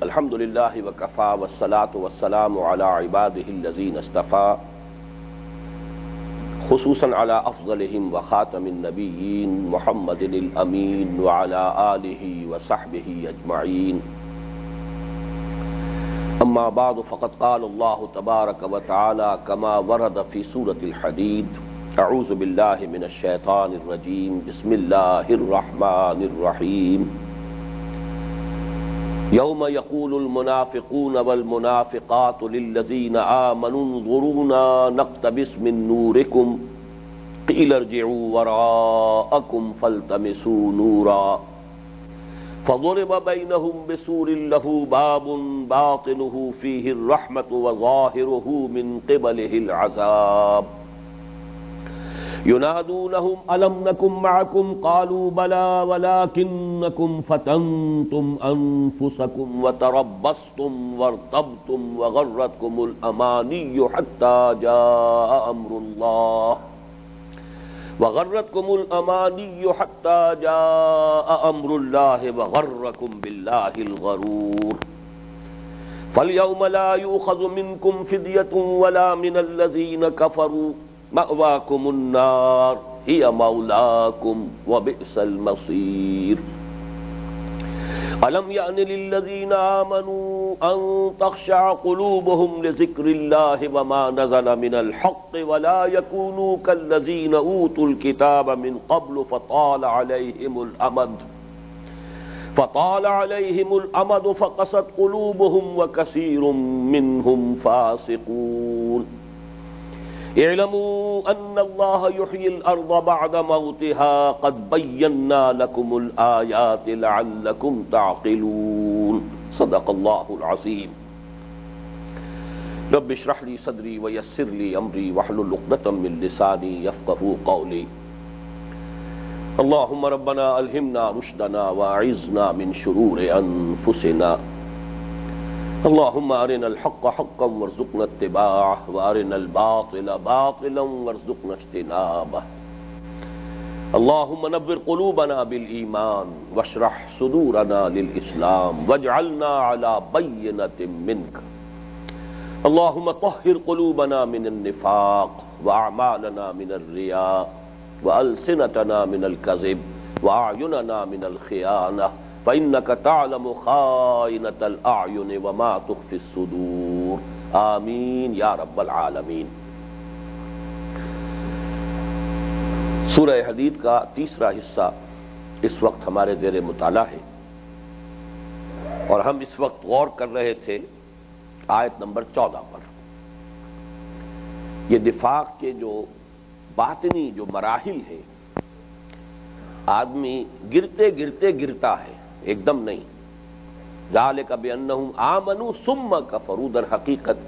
الحمد للہ وکفی والصلاة والسلام علی عباده الذین اصطفى خصوصا علی افضلهم وخاتم النبیین محمد الامین وعلی آلہ وصحبہ اجمعین اما بعد فقد قال اللہ تبارک وتعالی کما ورد فی سورة الحدید اعوذ باللہ من الشیطان الرجیم بسم اللہ الرحمن الرحیم یوم یقول المنافقون والمنافقات للذین آمنوا انظرونا نقتبس من نورکم قیل ارجعوا وراءکم فالتمسوا نورا فضرب بینہم بسور لہ باب باطنہ فیہ الرحمۃ وظاہرہ من قبلہ العذاب ينادونهم ألم نكن معكم قالوا بلى ولكنكم فتنتم أنفسكم وتربصتم وارتبتم وغرتكم الأماني حتى جاء أمر الله وغركم بالله الغرور فاليوم لا يؤخذ منكم فدية ولا من الذين كفروا مأواكم النار هي مولاكم وبئس المصير ألم يأن للذين آمنوا أن تخشع قلوبهم لذكر الله وما نزل من الحق ولا يكونوا كالذين أوتوا الكتاب من قبل فطال عليهم الأمد فقست قلوبهم وكثير منهم فاسقون اعلموا ان اللہ یحیی الارض بعد موتها قد بینا لکم الآیات لعلکم تعقلون صدق اللہ العظیم رب اشرح لی صدری ویسر لی امری واحلل عقدۃ من لسانی یفقهوا قولی اللہم ربنا الہمنا رشدنا واعذنا من شرور انفسنا اللهم ارنا الحق حقا وارزقنا اتباعه وارنا الباطل باطلا وارزقنا اجتنابه اللهم نور قلوبنا بالایمان واشرح صدورنا للاسلام واجعلنا على بينة منك اللهم طهر قلوبنا من النفاق واعمالنا من الرياء والسنتنا من الكذب واعيننا من الخيانة فإنك تعلم خائنة الأعين وما تخفي الصدور آمین یا رب العالمین۔ سورہ حدید کا تیسرا حصہ اس وقت ہمارے زیر مطالعہ ہے اور ہم اس وقت غور کر رہے تھے آیت نمبر 14 پر۔ یہ نفاق کے جو باطنی جو مراحل ہیں، آدمی گرتے گرتے گرتا ہے، ایک دم نہیں۔ ذالک بانہم آمنوا ثم کفروا، در حقیقت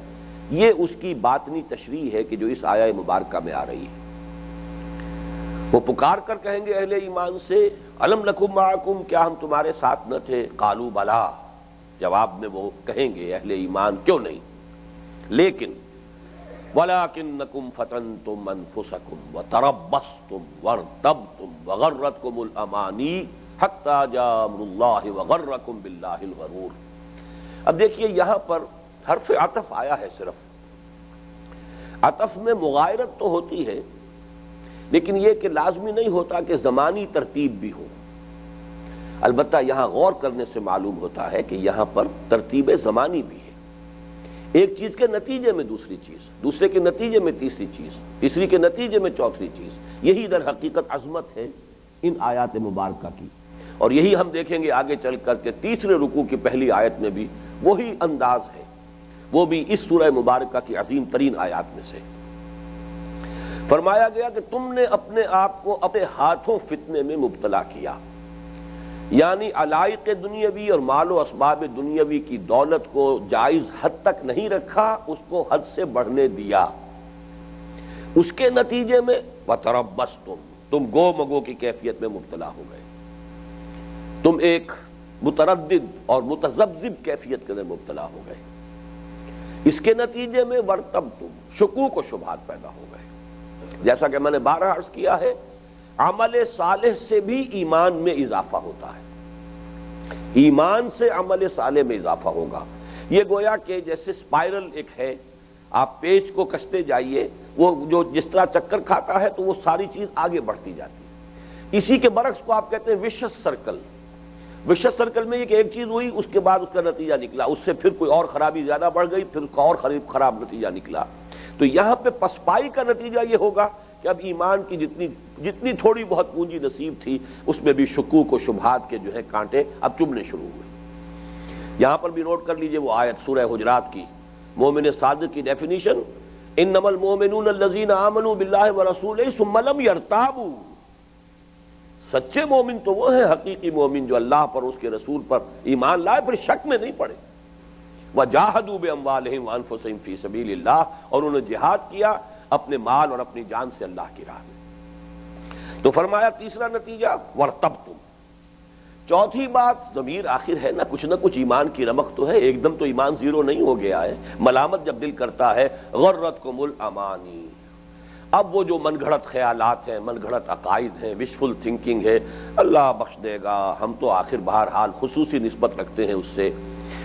یہ اس کی باطنی تشریح ہے کہ جو اس آیہ مبارکہ میں آ رہی ہے۔ وہ پکار کر کہیں گے اہل ایمان سے الم نکن معکم، کیا ہم تمہارے ساتھ نہ تھے؟ قالوا بلا، جواب میں وہ کہیں گے اہل ایمان کیوں نہیں، لیکن وَلَكِنَّكُمْ فَتَنْتُمْ أَنفُسَكُمْ وَتَرَبَّصْتُمْ وَارْتَبْتُمْ وَغَرَّتْكُمُ الْأَمَانِي حَتَّى جَاءَ أَمْرُ اللَّهِ وَغَرَّكُمْ بِاللَّهِ الْغَرُورُ۔ اب دیکھیے یہاں پر حرف عطف آیا ہے، صرف عطف میں مغایرت تو ہوتی ہے، لیکن یہ کہ لازمی نہیں ہوتا کہ زمانی ترتیب بھی ہو۔ البتہ یہاں غور کرنے سے معلوم ہوتا ہے کہ یہاں پر ترتیب زمانی بھی ہے، ایک چیز کے نتیجے میں دوسری چیز، دوسرے کے نتیجے میں تیسری چیز، تیسری کے نتیجے میں چوتھی چیز۔ یہی در حقیقت عظمت ہے ان آیات مبارکہ کی، اور یہی ہم دیکھیں گے آگے چل کر کے تیسرے رکوع کی پہلی آیت میں بھی وہی انداز ہے، وہ بھی اس سورہ مبارکہ کی عظیم ترین آیات میں سے۔ فرمایا گیا کہ تم نے اپنے آپ کو اپنے ہاتھوں فتنے میں مبتلا کیا، یعنی علائق دنیاوی اور مال و اسباب دنیاوی کی دولت کو جائز حد تک نہیں رکھا، اس کو حد سے بڑھنے دیا۔ اس کے نتیجے میں وَتَرَبَّصْتُمْ، تم گو مگو کی کیفیت میں مبتلا ہو گئے، تم ایک متردد اور متذبذب کیفیت کے اندر مبتلا ہو گئے۔ اس کے نتیجے میں وَارْتَبْتُمْ، شکوک و شبہات پیدا ہو گئے۔ جیسا کہ میں نے بارہا عرض کیا ہے، عمل صالح سے بھی ایمان میں اضافہ ہوتا ہے۔ ایمان سے عمل صالح میں اضافہ ہوگا۔ یہ گویا کہ جیسے اسپائرل ایک ہے، آپ پیچ کو کستے جائیے، وہ جو جس طرح چکر کھاتا ہے تو وہ ساری چیز آگے بڑھتی جاتی ہے۔ اسی کے برعکس کو آپ کہتے ہیں وشس سرکل۔ وشس سرکل میں یہ ایک چیز ہوئی، اس کے بعد اس کا نتیجہ نکلا، اس سے پھر کوئی اور خرابی زیادہ بڑھ گئی، پھر اس کا اور خراب نتیجہ نکلا۔ تو یہاں پہ پسپائی کا نتیجہ یہ ہوگا کہ اب ایمان کی جتنی تھوڑی بہت پونجی نصیب تھی، اس میں بھی شکوک و شبہات کے جو ہے کانٹے اب چبھنے شروع ہوئے۔ یہاں پر بھی نوٹ کر لیجئے وہ آیت سورہ حجرات کی، مومن صادق کی ڈیفینیشن، انما المؤمنون الذین آمنوا باللہ ورسولہ ثم لم یرتابوا۔ سچے مومن تو وہ ہیں، حقیقی مومن جو اللہ پر، اس کے رسول پر ایمان لائے، پھر شک میں نہیں پڑے۔ وجاہدوا باموالہم وانفسہم فی سبیل اللہ، اور انہوں نے جہاد کیا اپنے مال اور اپنی جان سے اللہ کی راہ میں۔ تو فرمایا تیسرا نتیجہ وارتبتم۔ چوتھی بات، ضمیر آخر ہے نا، کچھ ایمان کی رمق تو ہے، ایک دم تو ایمان زیرو نہیں ہو گیا ہے۔ ملامت جب دل کرتا ہے، غرتکم الامانی، اب وہ جو من گھڑت خیالات ہیں، من گھڑت عقائد ہیں، وشفل تھنکنگ ہے، اللہ بخش دے گا، ہم تو آخر بہرحال خصوصی نسبت رکھتے ہیں اس سے،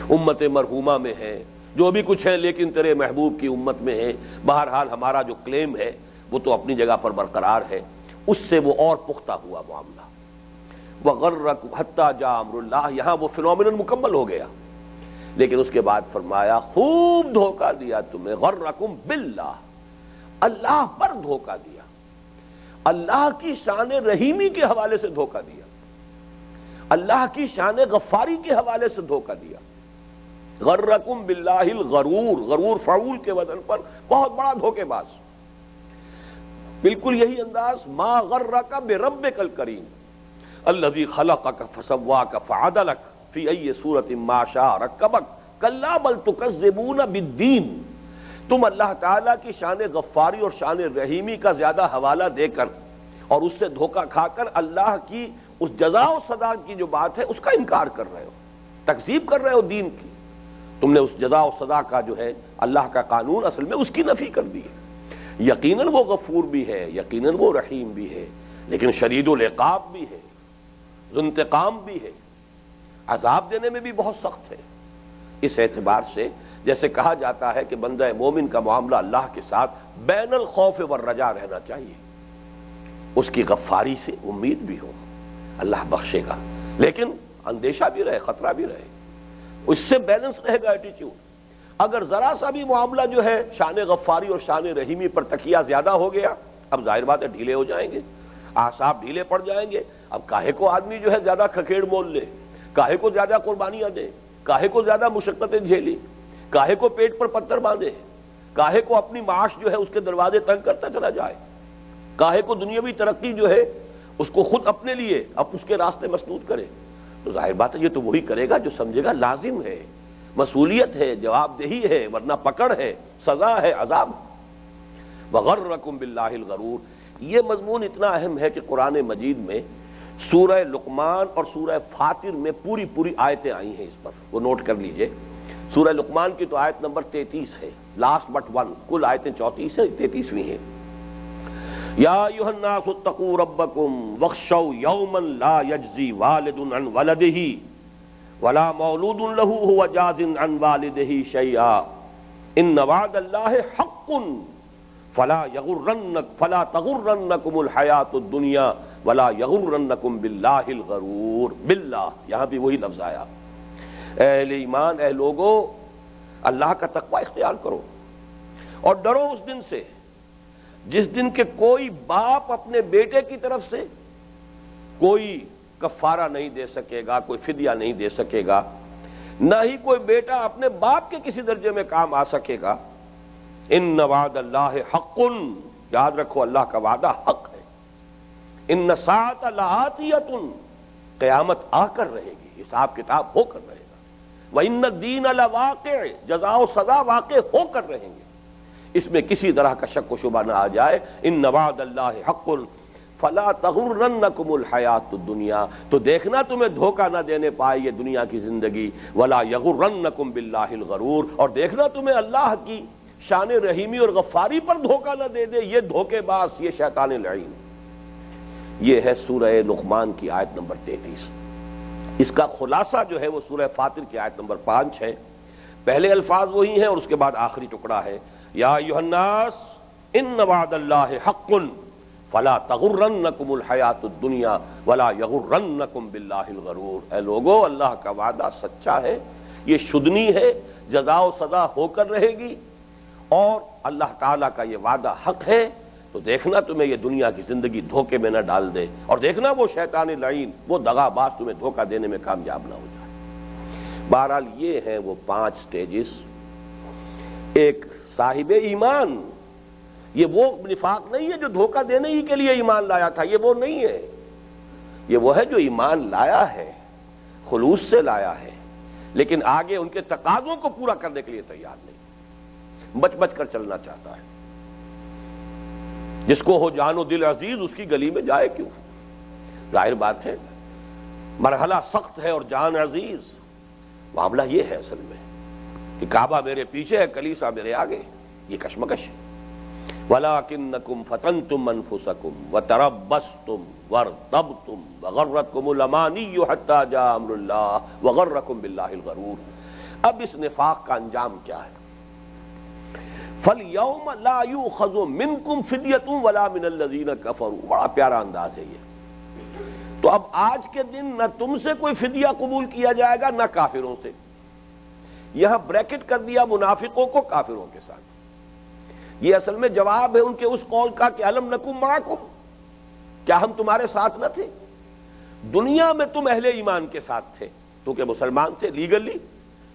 امت مرحومہ میں ہے، جو بھی کچھ ہے لیکن تیرے محبوب کی امت میں ہے، بہرحال ہمارا جو کلیم ہے وہ تو اپنی جگہ پر برقرار ہے، اس سے وہ اور پختہ ہوا معاملہ۔ وغرکم حتی جاء امر اللہ، یہاں وہ فنومینن مکمل ہو گیا، لیکن اس کے بعد فرمایا خوب دھوکہ دیا تمہیں، غرکم باللہ، اللہ پر دھوکہ دیا، اللہ کی شان رحیمی کے حوالے سے دھوکہ دیا، اللہ کی شان غفاری کے حوالے سے دھوکہ دیا۔ غرکم باللہ الغرور، غرور فعول کے وزن پر بہت بڑا دھوکے باز۔ بالکل یہی انداز، ما غرک بربک الکریم الذی خلقک فسواک فعدلک فی ای صورت ما شاء رکبک کلا بل تکذبون بالدین۔ تم اللہ تعالیٰ کی شان غفاری اور شان رحیمی کا زیادہ حوالہ دے کر اور اس سے دھوکہ کھا کر اللہ کی اس جزا و سزا کی جو بات ہے اس کا انکار کر رہے ہو، تکذیب کر رہے ہو دین کی۔ تم نے اس جزا و سزا کا جو ہے اللہ کا قانون اصل میں اس کی نفی کر دی ہے۔ یقیناً وہ غفور بھی ہے، یقیناً وہ رحیم بھی ہے، لیکن شدید العقاب بھی ہے، ذو انتقام بھی ہے، عذاب دینے میں بھی بہت سخت ہے۔ اس اعتبار سے جیسے کہا جاتا ہے کہ بندہ مومن کا معاملہ اللہ کے ساتھ بین الخوف والرجا رہنا چاہیے، اس کی غفاری سے امید بھی ہو، اللہ بخشے گا، لیکن اندیشہ بھی رہے، خطرہ بھی رہے، اس سے بیلنس رہے گا ایٹیچیوڈ۔ اگر ذرا سا بھی معاملہ جو ہے شان غفاری اور شان رحیمی پر تکیہ زیادہ ہو گیا، اب ظاہر بات ہے ڈھیلے ہو جائیں گے، اعصاب ڈھیلے پڑ جائیں گے۔ اب کاہے کو آدمی جو ہے زیادہ کھکھیڑ مول لے، کاہے کو زیادہ قربانیاں دے، کاہے کو زیادہ مشقتیں جھیلی، کاہے کو پیٹ پر پتھر باندھے، کاہے کو اپنی معاش جو ہے اس کے دروازے تنگ کرتا چلا جائے، کاہے کو دنیاوی ترقی جو ہے اس کو خود اپنے لیے اب اس کے راستے مسدود کرے۔ تو ظاہر بات ہے یہ تو وہی کرے گا جو سمجھے گا لازم ہے، مسئولیت ہے، جواب دہی ہے، ورنہ پکڑ ہے، سزا ہے، عذاب۔ وغرکم باللہ الغرور، یہ مضمون اتنا اہم ہے کہ قرآن مجید میں سورہ لقمان اور سورہ فاطر میں پوری آیتیں آئی ہیں اس پر، وہ نوٹ کر لیجئے۔ سورہ لقمان کی تو آیت نمبر 33 ہے، لاسٹ بٹ ون، کل آیتیں 34 ہیں، 33ویں ہیں۔ یا ایھا الناس اتقوا ربکم واخشوا یوما لا یجزی والد عن ولدہ ولا مولود لہ هو جاز عن والدہ شیئا ان وعد اللہ حق فلا تغرنکم الحیاۃ الدنیا ولا یغرنکم باللہ الغرور۔ باللہ، یہاں بھی وہی لفظ آیا۔ اہل ایمان، اے لوگو، اللہ کا تقوی اختیار کرو اور ڈرو اس دن سے جس دن کے کوئی باپ اپنے بیٹے کی طرف سے کوئی کفارہ نہیں دے سکے گا، کوئی فدیہ نہیں دے سکے گا، نہ ہی کوئی بیٹا اپنے باپ کے کسی درجے میں کام آ سکے گا۔ ان وعد اللہ حق، یاد رکھو اللہ کا وعدہ حق ہے۔ ان الساعۃ لآتیۃ، قیامت آ کر رہے گی، حساب کتاب ہو کر رہے گا۔ وان الدین لواقع، جزا و سزا واقع ہو کر رہیں گے، اس میں کسی طرح کا شک و شبہ نہ آ جائے۔ ان وعد اللہ حق فلا تغرنکم الحیاۃ الدنیا، تو دیکھنا تمہیں دھوکہ نہ دینے پائے یہ دنیا کی زندگی، ولا یغرنکم باللہ الغرور، اور دیکھنا تمہیں اللہ کی شان رحیمی اور غفاری پر دھوکہ نہ دے دے یہ دھوکے باز، یہ شیطان لعین۔ یہ ہے سورہ لقمان کی آیت نمبر 33۔ اس کا خلاصہ جو ہے وہ سورہ فاطر کی آیت نمبر 5 ہے. پہلے الفاظ وہی ہیں اور اس کے بعد آخری ٹکڑا ہے یا ایھا الناس ان وعد اللہ حق فلا تغرنکم الحیات الدنیا ولا یغرنکم باللہ الغرور. اے لوگو، اللہ کا وعدہ سچا ہے، یہ شدنی ہے، جزا و سزا ہو کر رہے گی، اور اللہ تعالیٰ کا یہ وعدہ حق ہے. تو دیکھنا تمہیں یہ دنیا کی زندگی دھوکے میں نہ ڈال دے، اور دیکھنا وہ شیطان لعین، وہ دغا باز تمہیں دھوکہ دینے میں کامیاب نہ ہو جائے. بہرحال یہ ہیں وہ 5 سٹیجز. ایک صاحب ایمان، یہ وہ نفاق نہیں ہے جو دھوکہ دینے ہی کے لیے ایمان لایا تھا، یہ وہ نہیں ہے. یہ وہ ہے جو ایمان لایا ہے، خلوص سے لایا ہے، لیکن آگے ان کے تقاضوں کو پورا کرنے کے لیے تیار نہیں، بچ بچ کر چلنا چاہتا ہے. جس کو ہو جان و دل عزیز اس کی گلی میں جائے کیوں. ظاہر بات ہے مرحلہ سخت ہے اور جان عزیز. معاملہ یہ ہے اصل میں کہ کعبہ میرے پیچھے ہے، کلیسا میرے آگے، یہ کشمکش ہے. وَلَٰكِنَّكُمْ فَتَنْتُمْ أَنفُسَكُمْ وَتَرَبَّصْتُمْ وَارْتَبْتُمْ وَغَرَّتْكُمُ الْأَمَانِيُّ حَتَّىٰ جَاءَ أَمْرُ اللَّهِ وَغَرَّكُمْ بِاللَّهِ الْغَرُورُ. اب اس نفاق کا انجام کیا ہے؟ فَالْيَوْمَ لَا يُؤْخَذُ مِنْكُمْ فِدْيَةٌ وَلَا مِنَ الَّذِينَ كَفَرُوا. بڑا پیارا انداز ہے یہ. تو اب آج کے دن نہ تم سے کوئی فدیہ قبول کیا جائے گا نہ کافروں سے. یہاں بریکٹ کر دیا منافقوں کو کافروں کے ساتھ. یہ اصل میں جواب ہے ان کے اس قول کا کہ الم نکم معکم، کیا ہم تمہارے ساتھ نہ تھے؟ دنیا میں تم اہل ایمان کے ساتھ تھے کیونکہ مسلمان تھے، لیگلی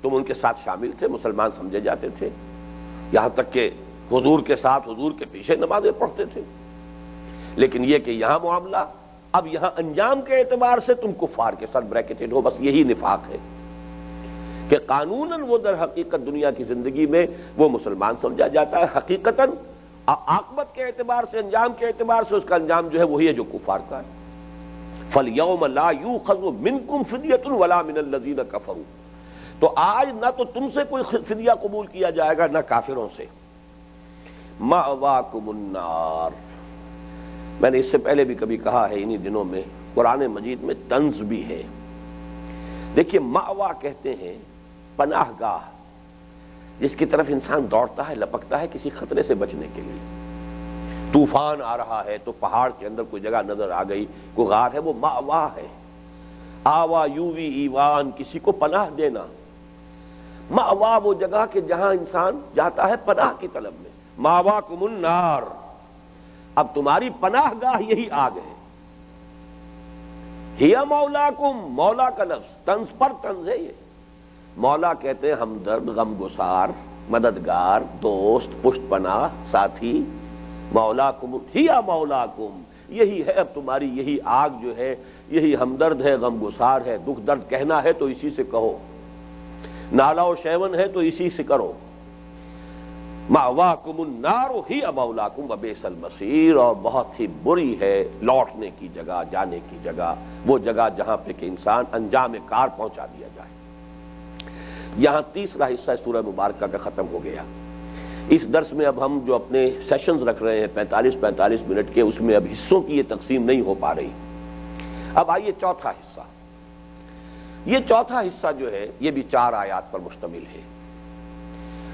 تم ان کے ساتھ شامل تھے، مسلمان سمجھے جاتے تھے، یہاں تک کہ حضور کے ساتھ حضور کے پیچھے نمازیں پڑھتے تھے. لیکن یہ کہ یہاں معاملہ، اب یہاں انجام کے اعتبار سے تم کفار کے ساتھ بریکٹڈ ہو. بس یہی نفاق ہے کہ قانوناً وہ در حقیقت دنیا کی زندگی میں وہ مسلمان سمجھا جاتا ہے، حقیقتاً عاقبت کے اعتبار سے، انجام کے اعتبار سے اس کا انجام جو ہے وہی ہے جو کفار کا ہے. فَالْيَوْمَ لَا يُؤْخَذُ مِنْكُمْ فِدْيَةٌ وَلَا مِنَ الَّذِينَ كَفَرُوا. تو آج نہ تو تم سے کوئی فدیہ قبول کیا جائے گا نہ کافروں سے. مَأْوَاكُمُ النَّارُ. میں نے اس سے پہلے بھی کبھی کہا ہے، انہی دنوں میں قرآن مجید میں طنز بھی ہے. دیکھیے مأوا کہتے ہیں پناہ گاہ، جس کی طرف انسان دوڑتا ہے، لپکتا ہے کسی خطرے سے بچنے کے لیے. طوفان آ رہا ہے تو پہاڑ کے اندر کوئی جگہ نظر آ گئی، کوئی غار ہے، وہ مأوا ہے. آوا یووی ایوان، کسی کو پناہ دینا. مأوا وہ جگہ کہ جہاں انسان جاتا ہے پناہ کی طلب میں. مأواکم النار، اب تمہاری پناہ گاہ یہی آگ ہے. ہیا مولاکم، مولا کا لفظ طنز پر طنز ہے. یہ مولا کہتے ہیں ہمدرد، غم گسار، مددگار، دوست، پشت پناہ، ساتھی. مولاکم ہیا مولاکم، یہی ہے اب تمہاری، یہی آگ جو ہے، یہی ہمدرد ہے، غم گسار ہے. دکھ درد کہنا ہے تو اسی سے کہو، نالا و شیون ہے تو اسی سے کرو. مأواکم النار ہی مولاکم وبئس المصیر. اور بہت ہی بری ہے لوٹنے کی جگہ، جانے کی جگہ، وہ جگہ جہاں پہ کہ انسان انجام کار پہنچا دیا جائے. یہاں تیسرا حصہ سورہ مبارکہ کا ختم ہو گیا. اس درس میں اب ہم جو اپنے سیشنز رکھ رہے ہیں 45 منٹ کے، اس میں اب حصوں کی یہ تقسیم نہیں ہو پا رہی. اب آئیے چوتھا حصہ. یہ چوتھا حصہ جو ہے یہ بھی 4 آیات پر مشتمل ہے،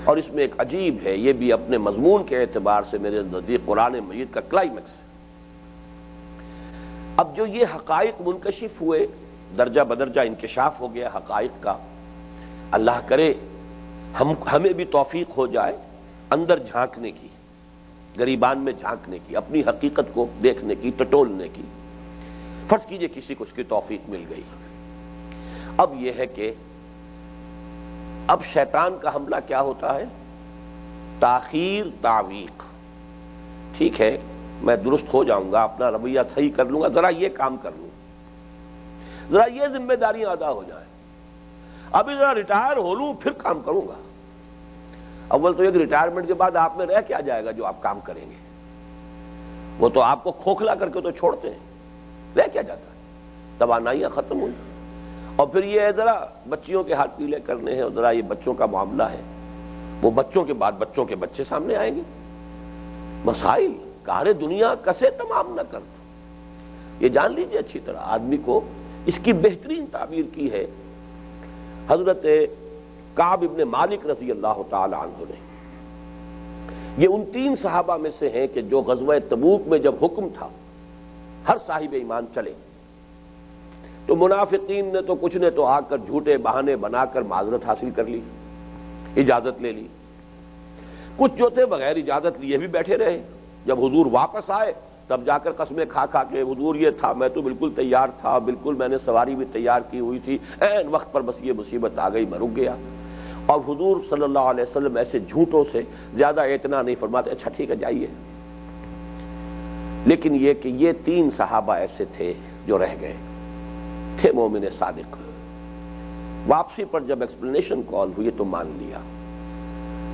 اور اس میں ایک عجیب ہے، یہ بھی اپنے مضمون کے اعتبار سے میرے نزدیک قرآن مجید کا کلائمیکس ہے. اب جو یہ حقائق منکشف ہوئے، درجہ بدرجہ انکشاف ہو گیا حقائق کا. اللہ کرے ہمیں بھی توفیق ہو جائے اندر جھانکنے کی، گریبان میں جھانکنے کی، اپنی حقیقت کو دیکھنے کی، ٹٹولنے کی. فرض کیجئے کسی کو اس کی توفیق مل گئی. اب یہ ہے کہ اب شیطان کا حملہ کیا ہوتا ہے؟ تاخیر، تعویق. ٹھیک ہے میں درست ہو جاؤں گا، اپنا رویہ صحیح کر لوں گا، ذرا یہ کام کر لوں، ذرا یہ ذمہ داریاں ادا ہو جائیں، ابھی ذرا ریٹائر ہو لوں پھر کام کروں گا. اول تو ایک ریٹائرمنٹ کے بعد آپ میں رہ کیا جائے گا جو آپ کام کریں گے؟ وہ تو آپ کو کھوکھلا کر کے تو چھوڑتے ہیں، رہ کیا جاتا ہے؟ توانائیاں ختم ہوئی. اور پھر یہ ہے ذرا بچیوں کے ہاتھ پیلے کرنے ہیں، اور ذرا یہ بچوں کا معاملہ ہے، وہ بچوں کے بعد بچوں کے بچے سامنے آئیں گے. مسائل کار دنیا کسے تمام نہ کر. یہ جان لیجئے اچھی طرح، آدمی کو اس کی بہترین تعبیر کی ہے حضرت کعب ابن مالک رضی اللہ تعالی عنہ نے۔ یہ ان 3 صحابہ میں سے ہیں کہ جو غزوہ تبوک میں جب حکم تھا ہر صاحب ایمان چلے، تو منافقین نے تو کچھ نے تو آ کر جھوٹے بہانے بنا کر معذرت حاصل کر لی، اجازت لے لی، کچھ جو تھے بغیر اجازت لیے بھی بیٹھے رہے۔ جب حضور واپس آئے تب جا کر قسمیں کھا کھا کے حضور یہ تھا، میں تو بالکل تیار تھا، بالکل میں نے سواری بھی تیار کی ہوئی تھی، عین وقت پر بس یہ مصیبت آ گئی، میں رک گیا۔ اور حضور صلی اللہ علیہ وسلم ایسے جھوٹوں سے زیادہ اعتنا نہیں فرماتے، اچھا ٹھیک ہے جائیے۔ لیکن یہ کہ یہ 3 صحابہ ایسے تھے جو رہ گئے تھے، مومن صادق۔ واپسی پر جب ایکسپلینیشن کال ہوئی تو مان لیا۔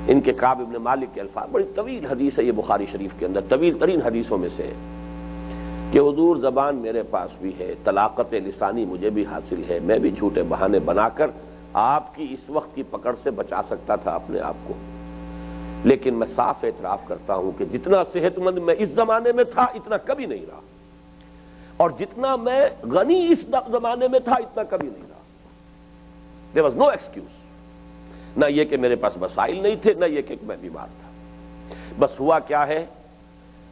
ان کے کعب ابن مالک کے الفاظ، بڑی طویل حدیث ہے یہ بخاری شریف کے اندر، طویل ترین حدیثوں میں سے ہے کہ حضور زبان میرے پاس بھی ہے، طلاقت لسانی مجھے بھی حاصل ہے، میں بھی جھوٹے بہانے بنا کر آپ کی اس وقت کی پکڑ سے بچا سکتا تھا اپنے آپ کو، لیکن میں صاف اعتراف کرتا ہوں کہ جتنا صحت مند میں اس زمانے میں تھا اتنا کبھی نہیں رہا، اور جتنا میں غنی اس زمانے میں تھا اتنا کبھی نہیں رہا۔ There was no excuse۔ نہ یہ کہ میرے پاس وسائل نہیں تھے، نہ یہ کہ میں بیمار تھا۔ بس ہوا کیا ہے،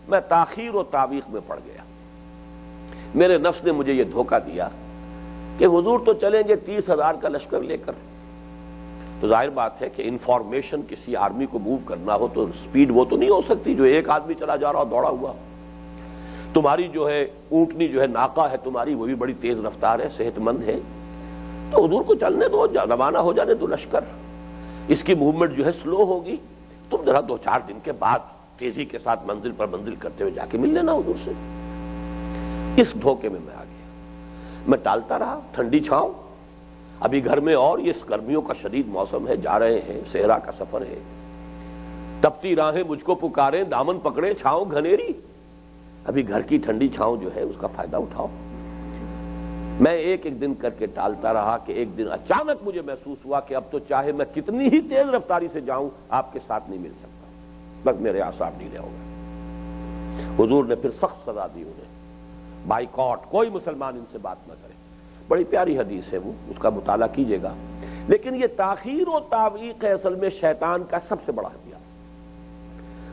میں تاخیر و تعویق میں پڑ گیا۔ میرے نفس نے مجھے یہ دھوکہ دیا کہ حضور تو چلیں گے 30,000 کا لشکر لے کر، تو ظاہر بات ہے کہ انفارمیشن کسی آرمی کو موو کرنا ہو تو سپیڈ وہ تو نہیں ہو سکتی جو ایک آدمی چلا جا رہا دوڑا ہوا۔ تمہاری جو ہے اونٹنی جو ہے ناقہ ہے تمہاری، وہ بھی بڑی تیز رفتار ہے، صحت مند ہے، تو حضور کو چلنے دو، روانہ ہو جانے دو لشکر، اس کی موومنٹ جو ہے سلو ہوگی، تم ذرا 2-4 دن کے بعد تیزی کے ساتھ منزل پر منزل کرتے ہوئے جا کے مل لینا حضور سے۔ اس دھوکے میں آ گیا، میں ٹالتا رہا، ٹھنڈی چھاؤں، ابھی گھر میں، اور یہ گرمیوں کا شدید موسم ہے، جا رہے ہیں، صحرا کا سفر ہے، تپتی راہیں مجھ کو پکاریں، دامن پکڑے چھاؤں گھنیری، ابھی گھر کی ٹھنڈی چھاؤں جو ہے اس کا فائدہ اٹھاؤ۔ میں ایک دن کر کے ٹالتا رہا کہ ایک دن اچانک مجھے محسوس ہوا کہ اب تو چاہے میں کتنی ہی تیز رفتاری سے جاؤں آپ کے ساتھ نہیں مل سکتا، بس میرے اعصاب ڈھیلے ہو گئے۔ حضور نے پھر سخت سزا دی انہیں، بائیکاٹ، کوئی مسلمان ان سے بات نہ کرے۔ بڑی پیاری حدیث ہے وہ، اس کا مطالعہ کیجئے گا۔ لیکن یہ تاخیر و تعویق ہے اصل میں شیطان کا سب سے بڑا ہتھیار۔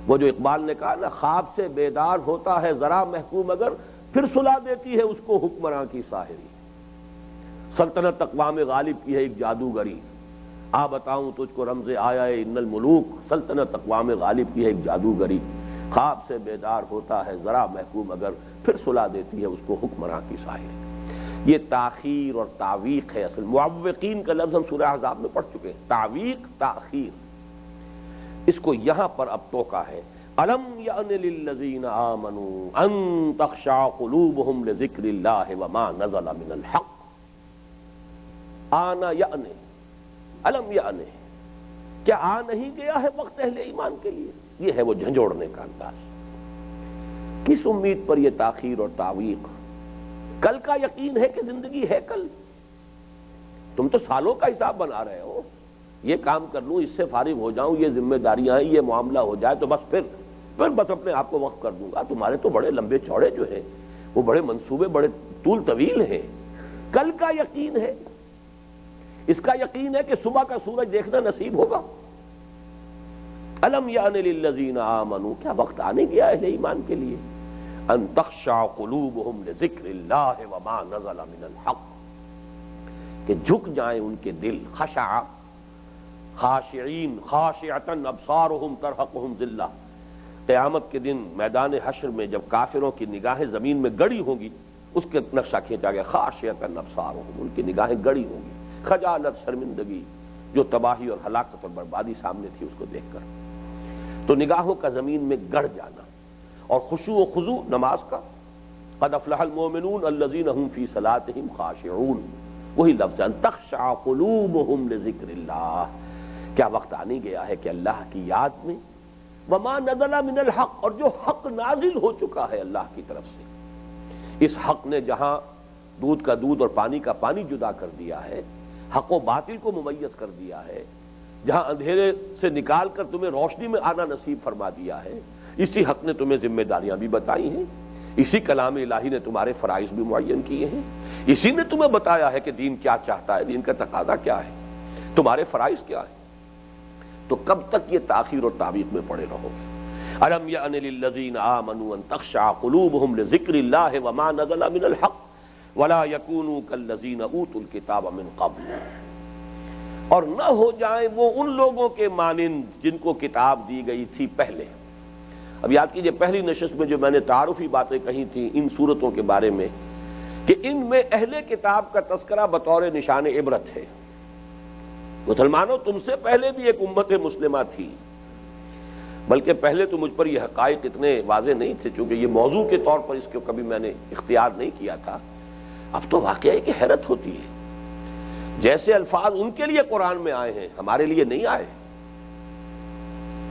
وہ جو اقبال نے کہا نا، خواب سے بیدار ہوتا ہے ذرا محکوم اگر، پھر سلا دیتی ہے اس کو حکمراں کی ساحری۔ سلطنت اقوام غالب کی ہے ایک جادوگری، آ بتاؤں تجھ کو رمز آیا ہے ان الملوک، سلطنت اقوام غالب کی ہے ایک جادوگری، خواب سے بیدار ہوتا ہے ذرا محکوم اگر، پھر سلا دیتی ہے اس کو حکمراں کی ساحری۔ یہ تاخیر اور تعویق ہے اصل۔ معوقین کا لفظ ہم سورہ احزاب میں پڑھ چکے ہیں، تعویق، تاخیر، اس کو یہاں پر اب توقع ہے۔ الم یأن للذین آمنوا ان تخشع قلوبہم لذکر اللہ وما نزل من الحق۔ آنا یأن، الم یأن، کیا آ نہیں گیا ہے وقت اہل ایمان کے لیے؟ یہ ہے وہ جھنجھوڑنے کا انداز۔ کس امید پر یہ تاخیر اور تعویق؟ کل کا یقین ہے کہ زندگی ہے کل، تم تو سالوں کا حساب بنا رہے ہو، یہ کام کر لوں، اس سے فارغ ہو جاؤں، یہ ذمہ داریاں ہیں، یہ معاملہ ہو جائے تو بس پھر بس اپنے آپ کو وقف کر دوں گا۔ تمہارے تو بڑے لمبے چوڑے جو ہیں وہ بڑے منصوبے، بڑے طول طویل ہیں۔ کل کا یقین ہے، اس کا یقین ہے کہ صبح کا سورج دیکھنا نصیب ہوگا۔ الم یأن للذین آمنوا، کیا وقت آنے گیا اہل ایمان کے لیے؟ ان تخشع قلوبہم لذکر اللہ وما نزل من الحق، کہ جھک جائیں ان کے دل، خشع، خاشعین، خاشعۃ ابصارہم ترہقہم ذلہ۔ قیامت کے دن میدان حشر میں جب کافروں کی نگاہیں زمین میں گڑی ہوں گی، اس کے نقشہ کھینچا گیا، خاشعۃ ابصارہم، ان کی نگاہیں گڑی ہوں گی، خجالت، شرمندگی، جو تباہی اور ہلاکت اور بربادی سامنے تھی اس کو دیکھ کر، تو نگاہوں کا زمین میں گڑ جانا۔ اور خشوع و خضوع نماز کا، قد افلح المؤمنون الذین هم فی صلاتهم خاشعون، وہی لفظ ان تخشع قلوبہم لذکر اللہ۔ کیا وقت آنے گیا ہے کہ اللہ کی یاد میں، وما نزل من الحق، اور جو حق نازل ہو چکا ہے اللہ کی طرف سے، اس حق نے جہاں دودھ کا دودھ اور پانی کا پانی جدا کر دیا ہے، حق و باطل کو ممیز کر دیا ہے، جہاں اندھیرے سے نکال کر تمہیں روشنی میں آنا نصیب فرما دیا ہے، اسی حق نے تمہیں ذمہ داریاں بھی بتائی ہیں، اسی کلام الہی نے تمہارے فرائض بھی معین کیے ہیں، اسی نے تمہیں بتایا ہے کہ دین کیا چاہتا ہے، دین کا تقاضا کیا ہے، تمہارے فرائض کیا ہے، تو کب تک یہ تاخیر اور تعویق میں پڑے رہو گے؟ الم یأن للذین آمنوا ان تخشع قلوبهم لذکر اللہ وما نزل من الحق ولا یکونوا کالذین اوتوا الکتاب من قبل، اور نہ ہو جائیں وہ ان لوگوں کے مانند جن کو کتاب دی گئی تھی پہلے۔ اب یاد کیجئے پہلی نشست میں جو میں نے تعارفی باتیں کہی تھیں ان صورتوں کے بارے میں کہ ان میں اہل کتاب کا تذکرہ بطور نشان عبرت ہے۔ مسلمانوں تم سے پہلے بھی ایک امت مسلمہ تھی، بلکہ پہلے تو مجھ پر یہ حقائق اتنے واضح نہیں تھے چونکہ یہ موضوع کے طور پر اس کو کبھی میں نے اختیار نہیں کیا تھا۔ اب تو واقعہ ہے کہ حیرت ہوتی ہے، جیسے الفاظ ان کے لیے قرآن میں آئے ہیں ہمارے لیے نہیں آئے۔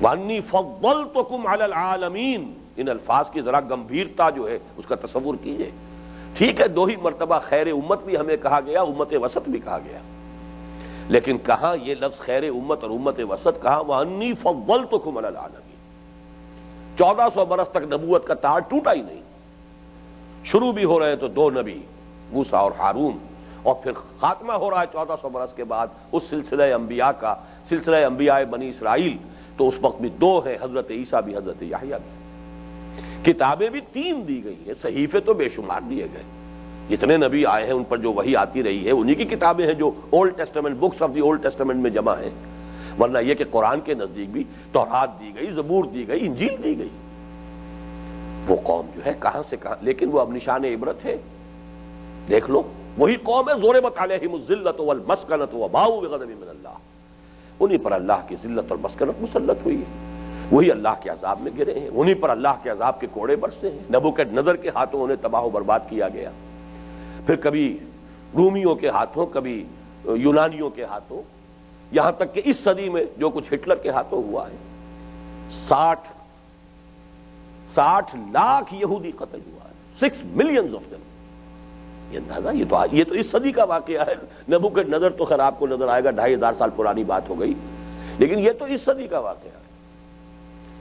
وَأَنِّي فَضَّلْتُكُمْ عَلَى الْعَالَمِينَ، ان الفاظ کی ذرا گمبھیرتا جو ہے اس کا تصور کیجئے۔ ٹھیک ہے 2 ہی مرتبہ خیر امت بھی ہمیں کہا گیا، امت وسط بھی کہا گیا، لیکن کہاں یہ لفظ خیر امت اور امت وسط کہاں وَأَنِّي فَضَّلْتُكُمْ عَلَى الْعَالَمِينَ۔ 1400 برس تک نبوت کا تار ٹوٹا ہی نہیں، شروع بھی ہو رہے تو 2 نبی موسیٰ اور ہارون، اور پھر خاتمہ ہو رہا ہے 1400 برس کے بعد اس سلسلہ انبیاء کا، سلسلہ انبیاء بنی اسرائیل، تو اس وقت بھی 2 ہیں، حضرت عیسیٰ بھی حضرت یحییٰ بھی۔ کتابیں بھی 3 دی گئی ہیں، صحیفے تو بے شمار دیے گئے، جتنے نبی آئے ہیں ان پر جو وحی آتی رہی ہے انہی کی کتابیں ہیں جو old testament, books of the old testament میں جمع ہیں، ورنہ یہ کہ قرآن کے نزدیک بھی تورات دی گئی، زبور دی گئی، انجیل دی گئی۔ وہ قوم جو ہے کہاں سے کہاں، لیکن وہ اب نشان عبرت ہے۔ دیکھ لو وہی قوم ہے ضربت علیہم الذلۃ والمسکنۃ وباؤوا بغضب من اللہ، انہی پر اللہ کی ذلت اور مسکنت مسلط ہوئی ہے، وہی اللہ کے عذاب میں گرے ہیں، انہی پر اللہ کے عذاب کے کوڑے برسے ہیں۔ نبوکدنضر کے ہاتھوں انہیں تباہ و برباد کیا گیا، پھر کبھی رومیوں کے ہاتھوں، کبھی یونانیوں کے ہاتھوں، یہاں تک کہ اس صدی میں جو کچھ ہٹلر کے ہاتھوں ہوا ہے 60 لاکھ یہودی قتل ہوا ہے، 6 ملین آف دم۔ یہ اندازہ یہ تو اس صدی کا واقعہ ہے۔ نبوکدنضر تو خیر آپ کو نظر آئے گا 2500 سال پرانی بات ہو گئی، لیکن یہ تو اس صدی کا واقعہ ہے۔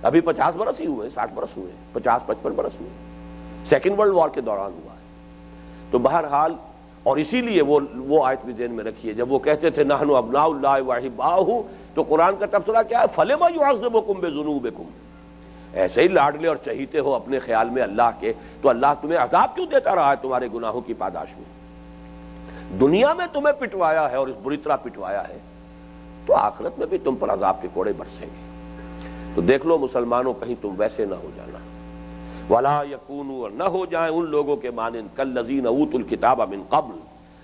ابھی 50 برس ہی ہوئے، 60 برس ہوئے، 50-55 برس ہوئے، سیکنڈ ورلڈ وار کے دوران ہوا ہے۔ تو بہرحال، اور اسی لیے وہ آیت بھی ذہن میں رکھیے جب وہ کہتے تھے نحن ابناء اللہ واحباؤہ، تو قرآن کا تبصرہ کیا ہے؟ فلما يعذبكم بذنوبكم، ایسے ہی لاڈلے اور چہیتے ہو اپنے خیال میں اللہ کے، تو اللہ تمہیں عذاب کیوں دیتا رہا ہے تمہارے گناہوں کی پاداش میں؟ دنیا میں تمہیں پٹوایا ہے اور اس بری طرح پٹوایا ہے، تو آخرت میں بھی تم پر عذاب کے کوڑے برسیں گے۔ تو دیکھ لو مسلمانوں کہیں تم ویسے نہ ہو جانا، وَلَا يَكُونُوا، اور نہ ہو جائیں ان لوگوں کے مانند كَالَّذِينَ أُوتُوا الْكِتَابَ مِن قَبْلُ،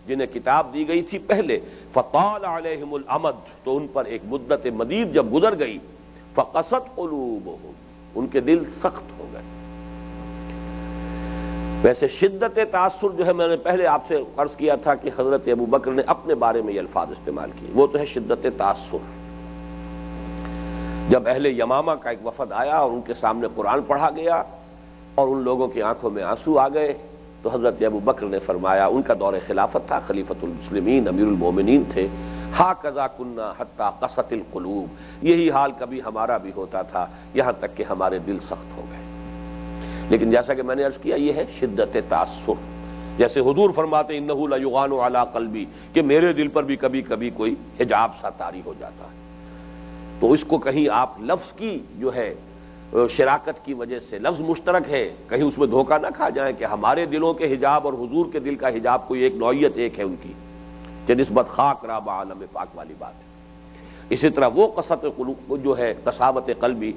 جنہیں کتاب دی گئی تھی پہلے، فَطَالَ عَلَيْهِمُ الْأَمَدُ، تو ان پر ایک مدت مدید جب گزر گئی، فَقَسَتْ قُلُوبُهُمْ، ان کے دل سخت ہو گئے۔ ویسے شدت تاثر جو ہے میں نے پہلے آپ سے عرض کیا تھا کہ حضرت ابوبکر نے اپنے بارے میں یہ الفاظ استعمال کیے، وہ تو ہے شدت تاثر۔ جب اہل یمامہ کا ایک وفد آیا اور ان کے سامنے قرآن پڑھا گیا اور ان لوگوں کی آنکھوں میں آنسو آ گئے، تو حضرت ابوبکر نے فرمایا، ان کا دور خلافت تھا، خلیفۃ المسلمین امیر المومنین تھے، ہاکذا کنا حتی قست القلوب، یہی حال کبھی ہمارا بھی ہوتا تھا، یہاں تک کہ ہمارے دل سخت ہو گئے۔ لیکن جیسا کہ میں نے عرض کیا یہ ہے شدت تاثر، جیسے حضور فرماتے انہ لیغان علی قلبی، کہ میرے دل پر بھی کبھی کبھی کوئی حجاب سا طاری ہو جاتا ہے۔ تو اس کو کہیں آپ لفظ کی جو ہے شراکت کی وجہ سے، لفظ مشترک ہے، کہیں اس میں دھوکہ نہ کھا جائیں کہ ہمارے دلوں کے حجاب اور حضور کے دل کا حجاب کوئی ایک نوعیت ایک ہے ان کی، کہ نسبت خاک راب عالم پاک والی بات ہے۔ اسی طرح وہ قسط قلوب جو ہے، قساوت قلبی،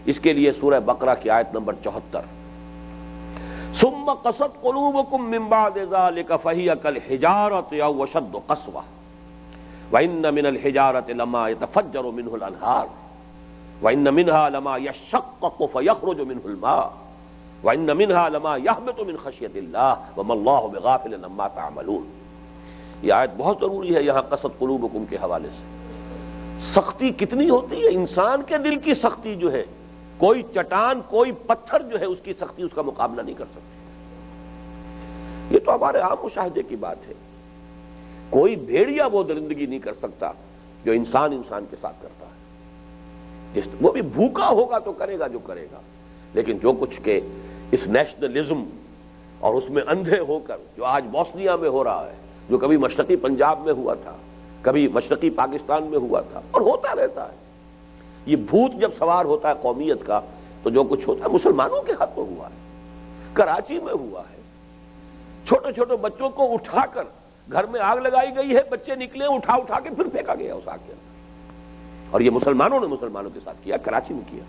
اس کے لیے سورہ بقرہ کی آیت نمبر 74، ثم قست قلوبکم من بعد ذلک فہی کالحجارۃ او اشد قسوہ وان من الحجارۃ لما يتفجر منه الانہار وان منها لما يشقق فيخرج منه الماء وان منها لما يهبط من خشیۃ اللہ وما اللہ بغافل عما تعملون۔ یہ آیت بہت ضروری ہے یہاں قست قلوبکم کے حوالے سے۔ سختی کتنی ہوتی ہے، انسان کے دل کی سختی جو ہے، کوئی چٹان کوئی پتھر جو ہے اس کی سختی اس کا مقابلہ نہیں کر سکتی۔ یہ تو ہمارے عام مشاہدے کی بات ہے، کوئی بھیڑیا وہ درندگی نہیں کر سکتا جو انسان انسان کے ساتھ کرتا ہے۔ وہ بھی بھوکا ہوگا تو کرے گا جو کرے گا، لیکن جو کچھ کہ اس نیشنلزم اور اس میں اندھے ہو کر جو آج بوسنیا میں ہو رہا ہے، جو کبھی مشرقی پنجاب میں ہوا تھا، کبھی مشرقی پاکستان میں ہوا تھا اور ہوتا رہتا ہے، یہ بھوت جب سوار ہوتا ہے قومیت کا تو جو کچھ ہوتا ہے مسلمانوں کے ہاتھ میں ہوا ہے، کراچی میں ہوا ہے، چھوٹے چھوٹے بچوں کو اٹھا کر گھر میں آگ لگائی گئی ہے، بچے نکلے اٹھا اٹھا کے پھر پھینکا گیا اس آگ کے اندر، اور یہ مسلمانوں نے مسلمانوں کے ساتھ کیا، کراچی میں کیا۔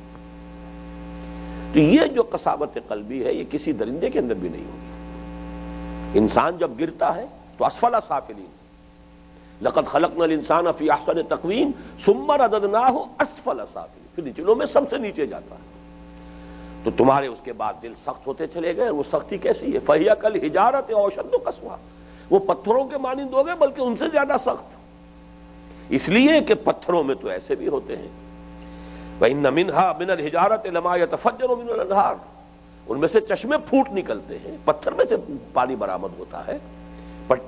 تو یہ جو قساوت قلبی ہے یہ کسی درندے کے اندر بھی نہیں ہوگی۔ انسان جب گرتا ہے تو اسفل سافلین، لقد خلقنا الانسان فی احسن تقویم ثم رددناہ اسفل سافلین، پھر نچلوں میں سب سے نیچے جاتا ہے۔ تو تمہارے اس کے بعد دل سخت ہوتے چلے گئے، وہ سختی کیسی ہے؟ فَهِيَ كَالْحِجَارَةِ أَوْ أَشَدُّ قَسْوَةً، وہ پتھروں کے مانند ہو گئے بلکہ ان سے زیادہ سخت، اس لیے کہ پتھروں میں تو ایسے بھی ہوتے ہیں، وَإِنَّ مِنْهَا مِنَ الْحِجَارَةِ لَمَا يَتَفَجَّرُ مِنْهُ الْأَنْهَارُ، ان میں سے چشمے پھوٹ نکلتے ہیں، پتھر میں سے پانی برآمد ہوتا ہے،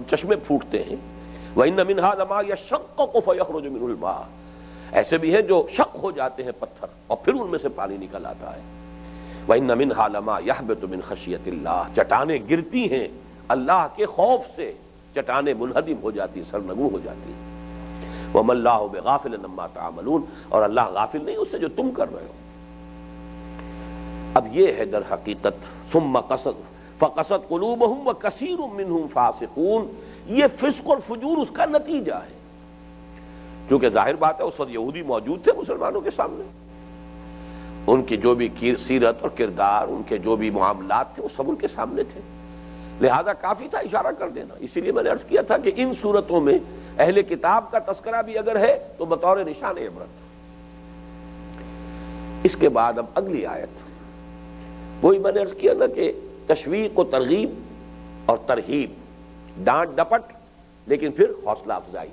چشمے پھوٹتے ہیں۔ وَإِنَّ مِنْهَا لَمَا يَشَقَّقُ فَيَخْرُجُ مِنْهُ الْمَاءُ، ایسے بھی ہیں جو شق ہو جاتے ہیں پتھر اور پھر ان میں سے پانی نکل آتا ہے۔ وَإِنَّ مِنْهَا لَمَا يَهْبِطُ مِنْ خَشْيَةِ اللَّهِ، چٹانیں گرتی ہیں اللہ کے خوف سے، چٹانیں منہدم ہو جاتی، سرنگوں ہو جاتی ہیں۔ وَمَا اللَّهُ بِغَافِلٍ عَمَّا تَعْمَلُونَ، اور اللہ غافل نہیں اس سے جو تم کر رہے ہو۔ اب یہ ہے در حقیقت ثم قست فقست قلوبہم وکثیر منہم فاسقون، یہ فسق اور فجور اس کا نتیجہ ہے، کیونکہ ظاہر بات ہے اس وقت یہودی موجود تھے مسلمانوں کے سامنے، ان کی جو بھی سیرت اور کردار، ان کے جو بھی معاملات تھے وہ سب ان کے سامنے تھے، لہذا کافی تھا اشارہ کر دینا۔ اسی لیے میں نے عرض کیا تھا کہ ان صورتوں میں اہل کتاب کا تذکرہ بھی اگر ہے تو بطور نشان عبرت۔ اس کے بعد اب اگلی آیت، وہی میں نے عرض کیا نا کہ تشویق و ترغیب اور ترہیب، ڈانٹ ڈپٹ لیکن پھر حوصلہ افزائی،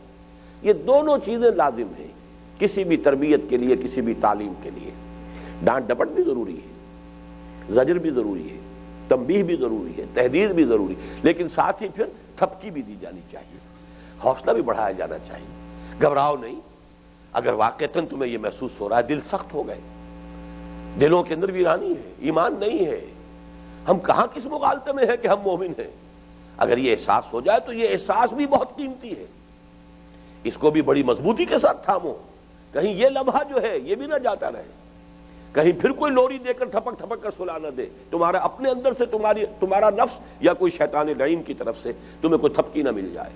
یہ دونوں چیزیں لازم ہیں کسی بھی تربیت کے لیے، کسی بھی تعلیم کے لیے۔ ڈانٹ ڈپٹ بھی ضروری ہے، زجر بھی ضروری ہے، تنبیہ بھی ضروری ہے، تحدید بھی ضروری ہے، لیکن ساتھ ہی پھر تھپکی بھی دی جانی چاہیے، حوصلہ بھی بڑھایا جانا چاہیے۔ گھبراؤ نہیں، اگر واقعتاً تمہیں یہ محسوس ہو رہا ہے دل سخت ہو گئے، دلوں کے اندر ویرانی ہے، ایمان نہیں ہے، ہم کہاں کس مغالطے میں ہیں کہ ہم مومن ہیں، اگر یہ احساس ہو جائے تو یہ احساس بھی بہت قیمتی ہے، اس کو بھی بڑی مضبوطی کے ساتھ تھامو، کہیں یہ لمحہ جو ہے یہ بھی نہ جاتا رہے، کہیں پھر کوئی لوری دے کر تھپک تھپک کر سلا نہ دے، تمہارا اپنے اندر سے تمہارا نفس یا کوئی شیطان لعین کی طرف سے تمہیں کوئی تھپکی نہ مل جائے۔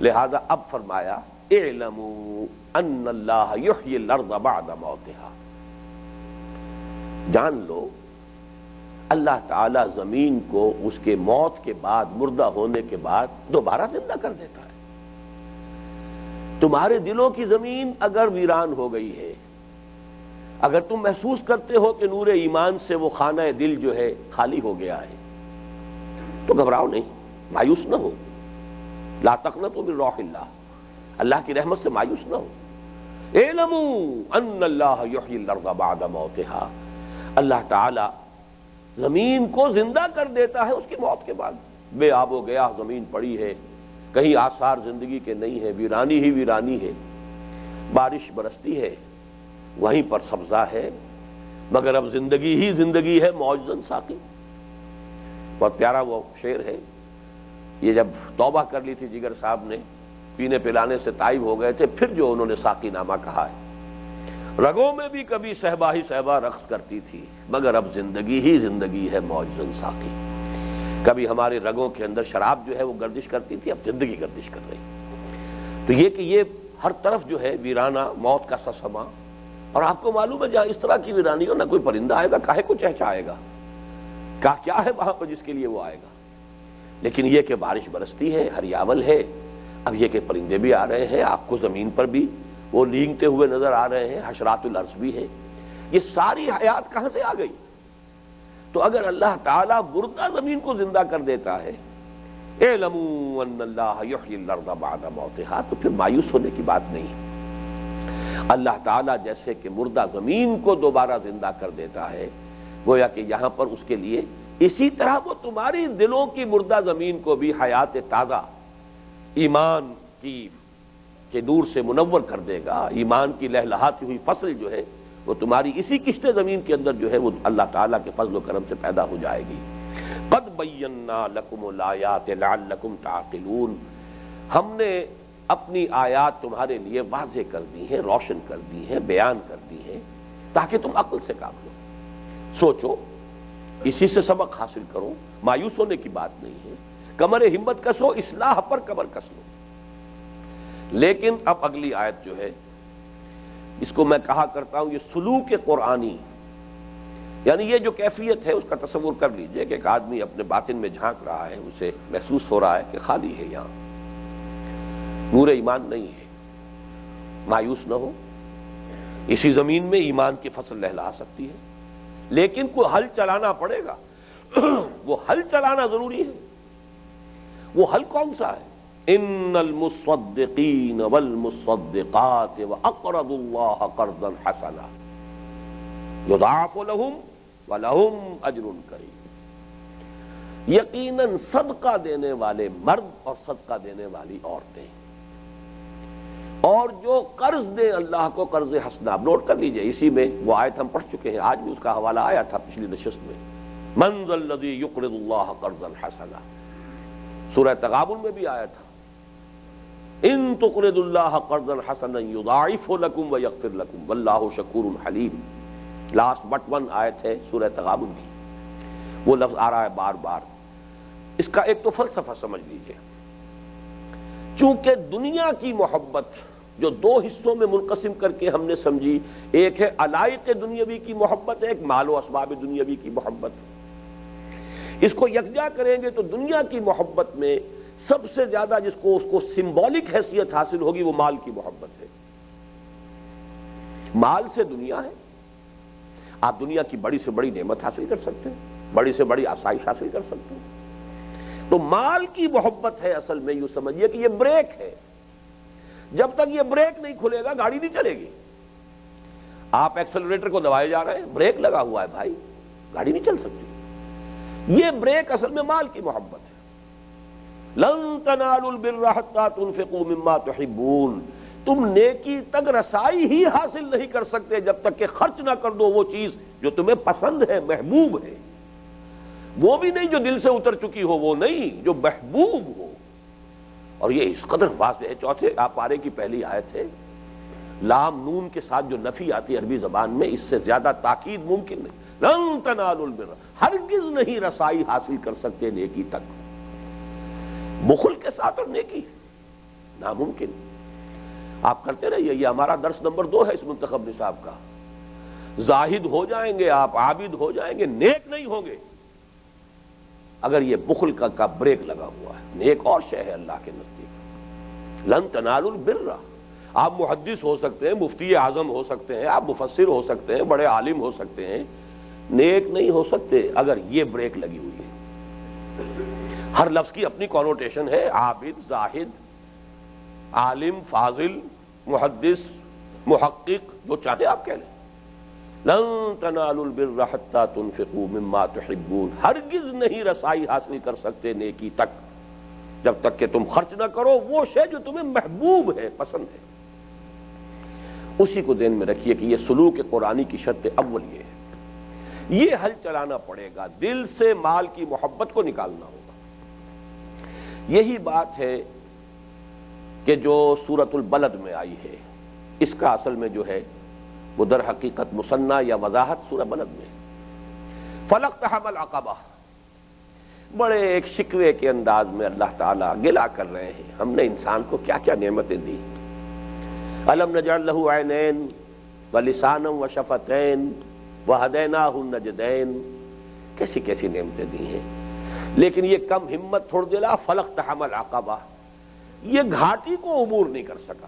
لہذا اب فرمایا اعلموا ان اللہ یحیی الارض بعد موتها، جان لو اللہ تعالی زمین کو اس کے موت کے بعد، مردہ ہونے کے بعد دوبارہ زندہ کر دیتا ہے۔ تمہارے دلوں کی زمین اگر ویران ہو گئی ہے، اگر تم محسوس کرتے ہو کہ نور ایمان سے وہ خانہ دل جو ہے خالی ہو گیا ہے، تو گھبراؤ نہیں، مایوس نہ ہو، لا تقنطوا من روح اللہ، اللہ کی رحمت سے مایوس نہ ہو۔ اعلموا ان اللہ یحیی الارض بعد موتها، اللہ تعالی زمین کو زندہ کر دیتا ہے اس کی موت کے بعد، بے آب و گیا زمین پڑی ہے، کہیں آثار زندگی کے نہیں ہے، ویرانی ہی ویرانی ہے، بارش برستی ہے وہیں پر سبزہ ہے، مگر اب زندگی ہی زندگی ہے، معجزن ساقی۔ بہت پیارا وہ شعر ہے، یہ جب توبہ کر لی تھی جگر صاحب نے، پینے پلانے سے تائب ہو گئے تھے، پھر جو انہوں نے ساقی نامہ کہا ہے، رگوں میں بھی کبھی صہبا ہی صہبا رقص کرتی تھی، مگر اب زندگی ہی زندگی ہے، معجزن ساقی۔ کبھی ہمارے رگوں کے اندر شراب جو ہے وہ گردش کرتی تھی، اب زندگی گردش کر رہی۔ تو یہ کہ یہ ہر طرف جو ہے ویرانہ، موت کا سسما، اور آپ کو معلوم ہے جہاں اس طرح کی ویرانی ہو نہ کوئی پرندہ آئے گا، کاہے کو چہچہائے گا، کیا ہے وہاں پر جس کے لیے وہ آئے گا، لیکن یہ کہ بارش برستی ہے، ہریاول ہے، اب یہ کہ پرندے بھی آ رہے ہیں، آپ کو زمین پر بھی وہ لینگتے ہوئے نظر آ رہے ہیں، حشرات الارض بھی ہے، یہ ساری حیات کہاں سے آ گئی؟ تو اگر اللہ تعالیٰ مردہ زمین کو زندہ کر دیتا ہے، اعلموا ان اللہ یحیی الارض بعد موتها، تو پھر مایوس ہونے کی بات نہیں۔ اللہ تعالیٰ جیسے کہ مردہ زمین کو دوبارہ زندہ کر دیتا ہے، گویا کہ یہاں پر اس کے لیے اسی طرح وہ تمہاری دلوں کی مردہ زمین کو بھی حیات تازہ، ایمان کے نور سے منور کر دے گا، ایمان کی لہلہاتی ہوئی فصل جو ہے وہ تمہاری اسی کشت زمین کے اندر جو ہے وہ اللہ تعالیٰ کے فضل و کرم سے پیدا ہو جائے گی۔ قد بینا لکم الآیات لعلکم تعقلون، ہم نے اپنی آیات تمہارے لیے واضح کر دی ہیں، روشن کر دی ہیں، بیان کر دی ہیں تاکہ تم عقل سے کام لو، سوچو، اسی سے سبق حاصل کرو۔ مایوس ہونے کی بات نہیں ہے، کمر ہمت کسو، اصلاح پر کمر کس لو۔ لیکن اب اگلی آیت جو ہے، اس کو میں کہا کرتا ہوں یہ سلوک قرآنی، یعنی یہ جو کیفیت ہے اس کا تصور کر لیجئے کہ ایک آدمی اپنے باطن میں جھانک رہا ہے، اسے محسوس ہو رہا ہے کہ خالی ہے، یہاں نور ایمان نہیں ہے۔ مایوس نہ ہو، اسی زمین میں ایمان کی فصل لہلا سکتی ہے، لیکن کوئی حل چلانا پڑے گا۔ وہ حل چلانا ضروری ہے۔ وہ حل کون سا ہے؟ ان المصدقین والمصدقات واقرضوا اللہ قرضا حسنا یضاعف لهم ولهم اجر کریم۔ یقیناً صدقہ دینے والے مرد اور صدقہ دینے والی عورتیں، اور جو قرض دیں اللہ کو قرض حسنا، آپ نوٹ کر لیجئے، اسی میں وہ آیت ہم پڑھ چکے ہیں، آج بھی اس کا حوالہ آیا تھا پچھلی نشست میں، من ذا الذی یقرض اللہ قرضا حسنا، سورہ تغابن میں بھی آیا تھا، ان تقرضوا اللہ قرضا حسنا یضاعف لکم ویغفر لکم واللہ شکور حلیم۔ لاسٹ بٹ ون آیت ہے سورہ تغابن کی، وہ لفظ آ رہا ہے بار بار۔ اس کا ایک تو فلسفہ سمجھ لیجئے، چونکہ دنیا کی محبت جو دو حصوں میں منقسم کر کے ہم نے سمجھی، ایک ہے علائق دنیاوی کی محبت، ایک مال و اسباب دنیاوی کی محبت، اس کو یکجا کریں گے تو دنیا کی محبت میں سب سے زیادہ جس کو اس کو سمبولک حیثیت حاصل ہوگی وہ مال کی محبت ہے۔ مال سے دنیا ہے، آپ دنیا کی بڑی سے بڑی نعمت حاصل کر سکتے ہیں، بڑی سے بڑی آسائش حاصل کر سکتے ہیں۔ تو مال کی محبت ہے اصل میں، یوں سمجھیے کہ یہ بریک ہے، جب تک یہ بریک نہیں کھلے گا گاڑی نہیں چلے گی۔ آپ ایکسلریٹر کو دبائے جا رہے ہیں، بریک لگا ہوا ہے بھائی، گاڑی نہیں چل سکتی۔ یہ بریک اصل میں مال کی محبت ہے۔ لن تنالوا البر حتى تنفقوا مما تحبون، تم نیکی تک رسائی ہی حاصل نہیں کر سکتے جب تک کہ خرچ نہ کر دو وہ چیز جو تمہیں پسند ہے، محبوب ہے، وہ بھی نہیں جو دل سے اتر چکی ہو، وہ نہیں جو محبوب ہو۔ اور یہ اس قدر واضح ہے، چوتھے پارے کی پہلی آیت ہے، لام نون کے ساتھ جو نفی آتی ہے عربی زبان میں، اس سے زیادہ تاکید ممکن نہیں۔ لن تنالوا البر، ہرگز نہیں رسائی حاصل کر سکتے نیکی تک۔ بخل کے ساتھ اور نیکی ناممکن۔ آپ کرتے رہیے، یہ ہمارا درس نمبر 2 ہے اس منتخب نصاب کا۔ زاہد ہو جائیں گے آپ، عابد ہو جائیں گے، نیک نہیں ہوں گے اگر یہ بخل کا بریک لگا ہوا ہے۔ نیک اور شے ہے اللہ کے نزدیک۔ لن تنالوا البر، آپ محدث ہو سکتے ہیں، مفتی اعظم ہو سکتے ہیں، آپ مفسر ہو سکتے ہیں، بڑے عالم ہو سکتے ہیں، نیک نہیں ہو سکتے اگر یہ بریک لگی ہوئی ہے۔ ہر لفظ کی اپنی کونوٹیشن ہے، عابد، زاہد، عالم، فاضل، محدث، محقق، جو چاہے آپ کہہ لیں۔ لن تنالوا البر حتى تنفقوا مما تحبون، ہرگز نہیں رسائی حاصل کر سکتے نیکی تک جب تک کہ تم خرچ نہ کرو وہ شے جو تمہیں محبوب ہے، پسند ہے۔ اسی کو ذہن میں رکھیے کہ یہ سلوک قرآنی کی شرط اول یہ ہے۔ یہ حل چلانا پڑے گا، دل سے مال کی محبت کو نکالنا ہوگا۔ یہی بات ہے کہ جو سورۃ البلد میں آئی ہے، اس کا اصل میں جو ہے وہ در حقیقت مثنیٰ یا وضاحت سورہ بلد میں۔ فلاقتحم العقبہ، بڑے ایک شکوے کے انداز میں اللہ تعالیٰ گلہ کر رہے ہیں، ہم نے انسان کو کیا کیا نعمتیں دی۔ الم نجعل لہ عینین ولسانا وشفتین وہدیناہ النجدین، کیسی کیسی نعمتیں دی ہیں، لیکن یہ کم ہمت تھوڑ دلا، فلاقتحم العقبہ، یہ گھاٹی کو عبور نہیں کر سکا۔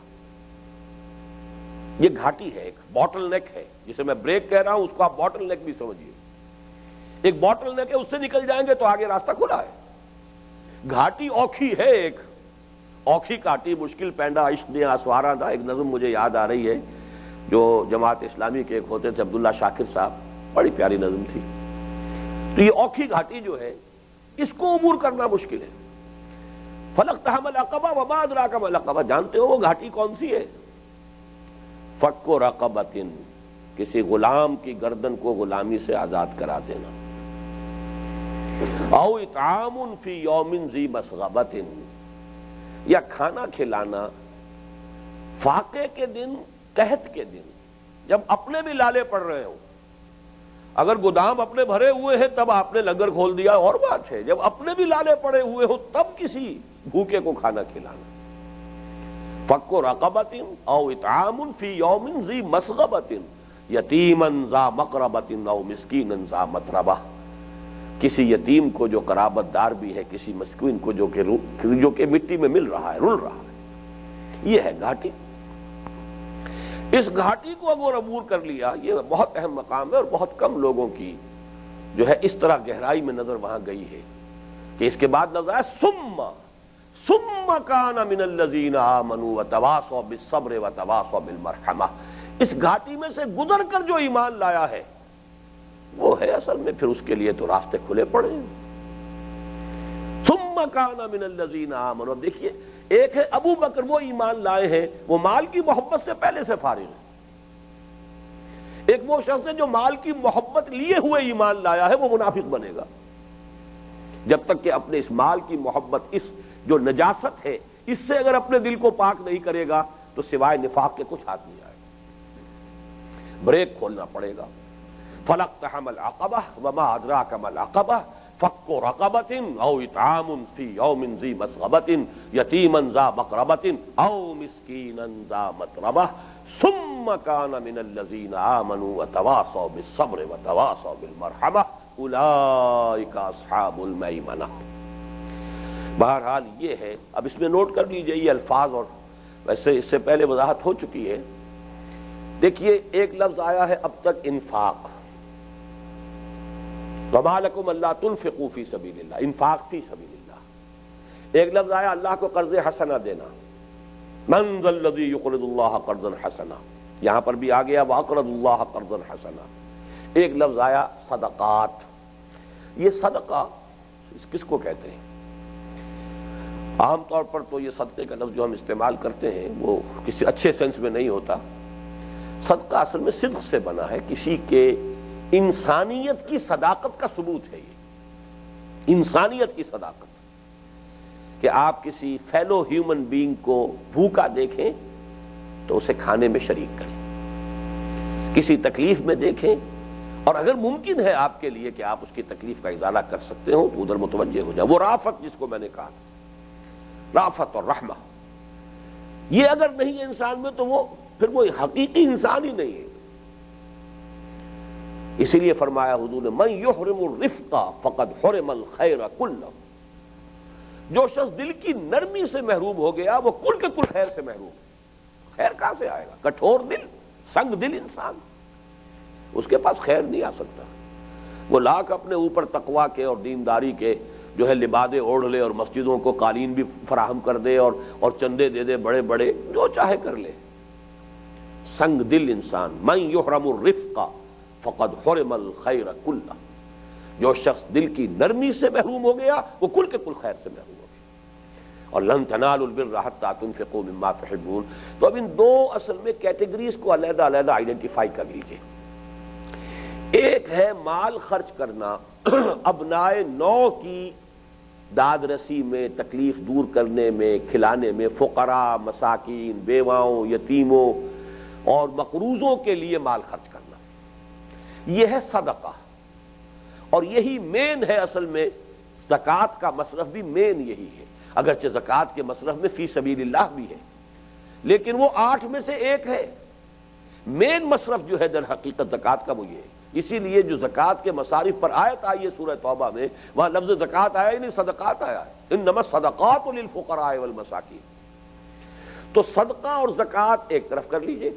یہ گھاٹی ہے، ایک باٹل نیک ہے، جسے میں بریک کہہ رہا ہوں اس کو آپ باٹل نیک بھی سمجھیے۔ ایک باٹل نیک ہے، اس سے نکل جائیں گے تو آگے راستہ کھلا ہے۔ گھاٹی اوکھی ہے، ایک اوکھی کاٹی مشکل پینڈا عشق دیا سوارا تھا، ایک نظم مجھے یاد آ رہی ہے جو جماعت اسلامی کے ایک ہوتے تھے عبداللہ شاکر صاحب، بڑی پیاری نظم تھی۔ تو یہ اوکھی گھاٹی جو ہے اس کو عبور کرنا مشکل ہے۔ فلاقتحم العقبہ وما ادراک ما العقبہ، جانتے ہو وہ گھاٹی کون سی ہے؟ فک رقبۃ، کسی غلام کی گردن کو غلامی سے آزاد کرا دینا۔ او اطعام فی یوم ذی مسغبۃ، یا کھانا کھلانا فاقے کے دن، قحط کے دن، جب اپنے بھی لالے پڑ رہے ہوں۔ اگر گودام اپنے بھرے ہوئے ہیں تب آپ نے لنگر کھول دیا اور بات ہے، جب اپنے بھی لالے پڑے ہوئے ہو تب کسی بھوکے کو کھانا کھلانا۔ فک رقبۃ او اطعام فی یوم ذی مسغبۃ یتیما ذا مقربۃ او مسکینا ذا متربہ، کسی یتیم کو جو قرابت دار بھی ہے، کسی مسکین کو جو کہ مٹی میں مل رہا ہے، رل رہا ہے۔ یہ ہے گھاٹی۔ اس گھاٹی کو اگر عبور کر لیا، یہ بہت اہم مقام ہے، اور بہت کم لوگوں کی جو ہے اس طرح گہرائی میں نظر وہاں گئی ہے کہ اس کے بعد نظر آیا ثم کان من الذین آمنوا وتواصوا بالصبر وتواصوا بالمرحمہ۔ اس گھاٹی میں سے گزر کر جو ایمان لایا ہے وہ ہے اصل میں پھر اس کے لیے تو راستے کھلے پڑے ہیں۔ ثم کان من الذین آمنوا، دیکھیے ایک ہے ابو بکر، وہ ایمان لائے ہیں، وہ مال کی محبت سے پہلے سے فارغ ہے۔ ایک وہ شخص ہے جو مال کی محبت لیے ہوئے ایمان لایا ہے، وہ منافق بنے گا جب تک کہ اپنے اس مال کی محبت، اس جو نجاست ہے، اس سے اگر اپنے دل کو پاک نہیں کرے گا تو سوائے نفاق کے کچھ ہاتھ نہیں آئے گا، بریک کھولنا پڑے گا۔ فلقتحم العقبہ وما ادراک ما العقبہ فک رقبۃ او اطعام فی یوم ذی مسغبۃ یتیما ذا مقربۃ او مسکینا ذا متربہ ثم کان من الذین آمنوا وتواصوا بالصبر وتواصوا بالمرحمہ اولئک اصحاب المیمنہ۔ بہرحال یہ ہے، اب اس میں نوٹ کر لیجئے یہ الفاظ، اور ویسے اس سے پہلے وضاحت ہو چکی ہے۔ دیکھیے ایک لفظ آیا ہے اب تک انفاق، وما لکم الا تنفقوا فی سبیل اللہ، انفاق فی سبیل اللہ۔ ایک لفظ آیا اللہ کو قرض حسنہ دینا، من ذا الذی یقرض اللہ قرضا حسنا، یہاں پر بھی آ گیا واقرض اللہ قرضا حسنا۔ ایک لفظ آیا صدقات۔ یہ صدقہ کس کو کہتے ہیں؟ عام طور پر تو یہ صدقے کا لفظ جو ہم استعمال کرتے ہیں وہ کسی اچھے سینس میں نہیں ہوتا۔ صدقہ اصل میں صدق سے بنا ہے، کسی کے انسانیت کی صداقت کا ثبوت ہے۔ یہ انسانیت کی صداقت کہ آپ کسی فیلو ہیومن بینگ کو بھوکا دیکھیں تو اسے کھانے میں شریک کریں، کسی تکلیف میں دیکھیں اور اگر ممکن ہے آپ کے لیے کہ آپ اس کی تکلیف کا ازالہ کر سکتے ہو تو ادھر متوجہ ہو جائیں۔ وہ رافت جس کو میں نے کہا، رافت اور رحمہ، یہ اگر نہیں ہے انسان میں تو وہ پھر وہ حقیقی انسان ہی نہیں ہے۔ اسی لیے فرمایا حضور نے من یحرم الرفق فقد حرم الخیر کلہ، جو شخص دل کی نرمی سے محروم ہو گیا وہ کل کے کل خیر سے محروم ہے۔ خیر کہاں سے آئے گا؟ کٹھور دل، سنگ دل انسان، اس کے پاس خیر نہیں آ سکتا۔ وہ لاکھ اپنے اوپر تقویٰ کے اور دینداری کے جو ہے لبادے اوڑھ لے اور مسجدوں کو قالین بھی فراہم کر دے اور چندے دے دے بڑے بڑے، جو چاہے کر لے، سنگ دل انسان۔ من یحرم الرفق فقد حرم الخیر کلہ، جو شخص دل کی نرمی سے محروم ہو گیا وہ کل کے کل خیر سے محروم ہو گیا۔ اور لن تنالوا البر حتی تنفقوا مما تحبون۔ تو اب ان دو اصل میں کیٹیگریز کو علیحدہ علیحدہ آئیڈینٹیفائی کر لیجئے۔ ایک ہے مال خرچ کرنا ابنائے نو کی داد رسی میں، تکلیف دور کرنے میں، کھلانے میں، فقراء، مساکین، بیواؤں، یتیموں اور مقروضوں کے لیے مال خرچ کرنا، یہ ہے صدقہ۔ اور یہی مین ہے اصل میں، زکوٰۃ کا مصرف بھی مین یہی ہے، اگرچہ زکوٰۃ کے مصرف میں فی سبیل اللہ بھی ہے لیکن وہ 8 میں سے ایک ہے۔ مین مصرف جو ہے در حقیقت زکوٰۃ کا وہ یہ ہے۔ اسی لیے جو زکوٰۃ کے مصارف پر آیت آئی ہے سورہ توبہ میں، وہاں لفظ زکوٰۃ آیا ہی نہیں، صدقات آیا ہے، انما الصدقات للفقراء والمساکین۔ تو صدقہ اور زکوٰۃ ایک طرف کر لیجئے،